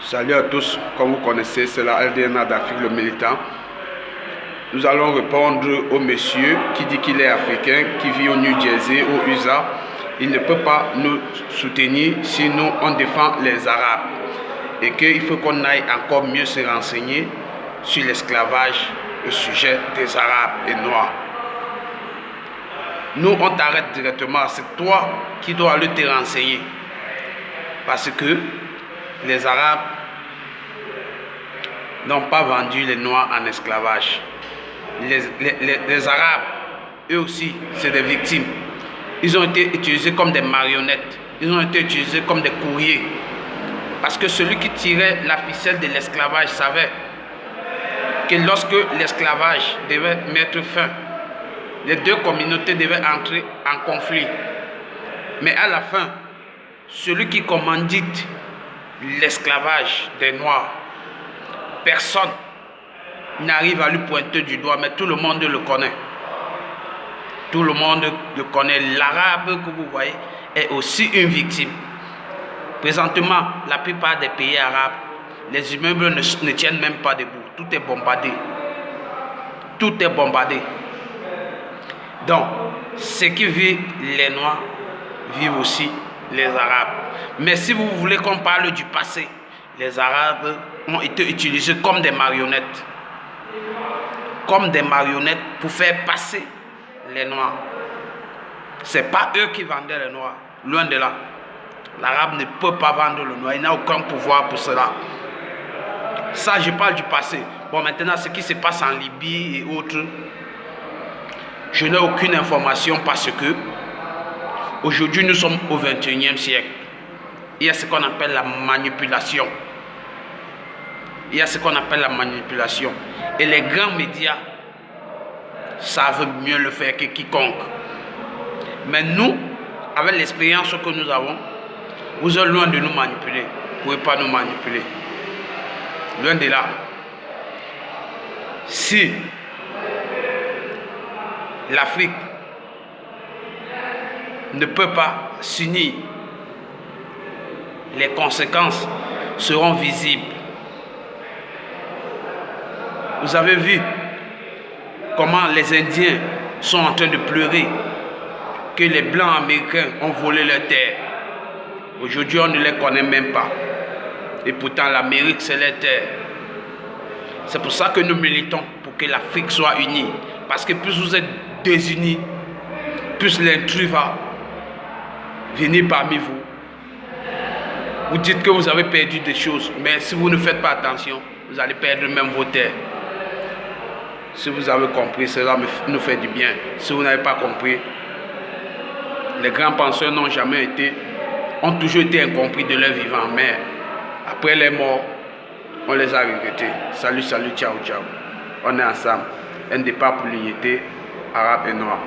Salut à tous, comme vous connaissez, c'est la LDNA d'Afrique, le militant. Nous allons répondre au monsieur qui dit qu'il est africain, qui vit au New Jersey, au USA. Il ne peut pas nous soutenir si nous, on défend les Arabes. Et qu'il faut qu'on aille encore mieux se renseigner sur l'esclavage, le sujet des Arabes et Noirs. Nous, on t'arrête directement. C'est toi qui dois aller te renseigner. Parce que les Arabes n'ont pas vendu les Noirs en esclavage. Les Arabes, eux aussi, c'est des victimes. Ils ont été utilisés comme des marionnettes. Ils ont été utilisés comme des courriers. Parce que celui qui tirait la ficelle de l'esclavage savait que lorsque l'esclavage devait mettre fin, les deux communautés devaient entrer en conflit. Mais à la fin, celui qui commandite l'esclavage des Noirs, personne n'arrive à lui pointer du doigt, mais tout le monde le connaît. Tout le monde le connaît. L'arabe que vous voyez est aussi une victime. Présentement, la plupart des pays arabes, les immeubles ne tiennent même pas debout. Tout est bombardé. Tout est bombardé. Donc, ce qui vit les Noirs vivent aussi les Arabes. Mais si vous voulez qu'on parle du passé, les Arabes ont été utilisés comme des marionnettes. Comme des marionnettes pour faire passer les Noirs. Ce n'est pas eux qui vendaient les Noirs. Loin de là. L'Arabe ne peut pas vendre le Noir. Il n'a aucun pouvoir pour cela. Ça, je parle du passé. Bon, maintenant, ce qui se passe en Libye et autres, je n'ai aucune information parce que aujourd'hui, nous sommes au XXIe siècle. Il y a ce qu'on appelle la manipulation. Il y a ce qu'on appelle la manipulation. Et les grands médias savent mieux le faire que quiconque. Mais nous, avec l'expérience que nous avons, vous êtes loin de nous manipuler. Vous ne pouvez pas nous manipuler. Loin de là. Si l'Afrique ne peut pas s'unir, les conséquences seront visibles. Vous avez vu comment les Indiens sont en train de pleurer que les Blancs américains ont volé leurs terres. Aujourd'hui, on ne les connaît même pas. Et pourtant, l'Amérique, c'est leur terre. C'est pour ça que nous militons pour que l'Afrique soit unie. Parce que plus vous êtes désunis, plus l'intrus va venir parmi vous. Vous dites que vous avez perdu des choses, mais si vous ne faites pas attention, vous allez perdre même vos terres. Si vous avez compris, cela nous fait du bien. Si vous n'avez pas compris, les grands penseurs ont toujours été incompris de leur vivant, mais après les morts, on les a regrettés. Salut, salut, ciao, ciao. On est ensemble. Un départ pour l'unité arabe et noire.